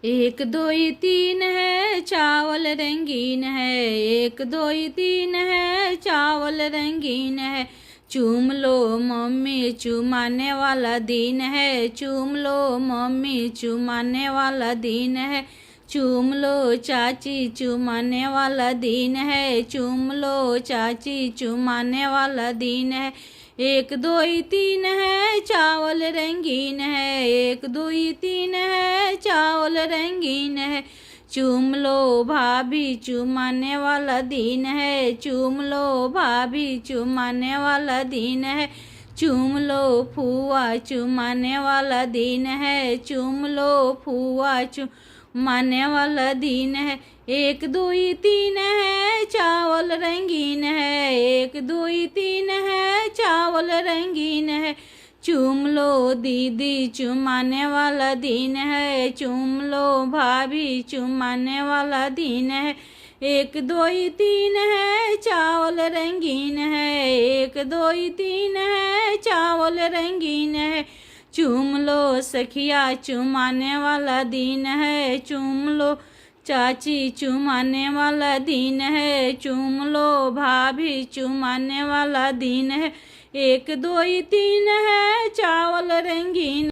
एक दो तीन है चावल रंगीन है, एक दो तीन है चावल रंगीन है। चूम लो मम्मी चुमाने वाला दिन है, चूम लो मम्मी चुमाने वाला दिन है। चूम लो चाची चुमाने वाला दिन है, चूम लो चाची चुमाने वाला दिन है। एक दो तीन है चावल रंगीन है, एक दो तीन है चावल रंगीन है। चूम लो भाभी चुमाने वाला दिन है, चूम लो भाभी चुमाने वाला दिन है। चूम लो फुआ चुमाने वाला दिन है, चूम लो फुआ चुमाने वाला दिन है। एक दो तीन है चावल रंगीन है, एक दो तीन है चावल रंगीन है। चूम लो दीदी चुमाने वाला दिन है, चूम लो भाभी चुमाने वाला दिन है। एक दो तीन है चावल रंगीन है, एक दो तीन है चावल रंगीन है। चूम लो सखिया चुमाने वाला दिन है, चूम लो चाची चुमाने वाला दिन है, चूम लो भाभी चुमाने वाला दिन है। एक दो तीन है चावल रंगीन।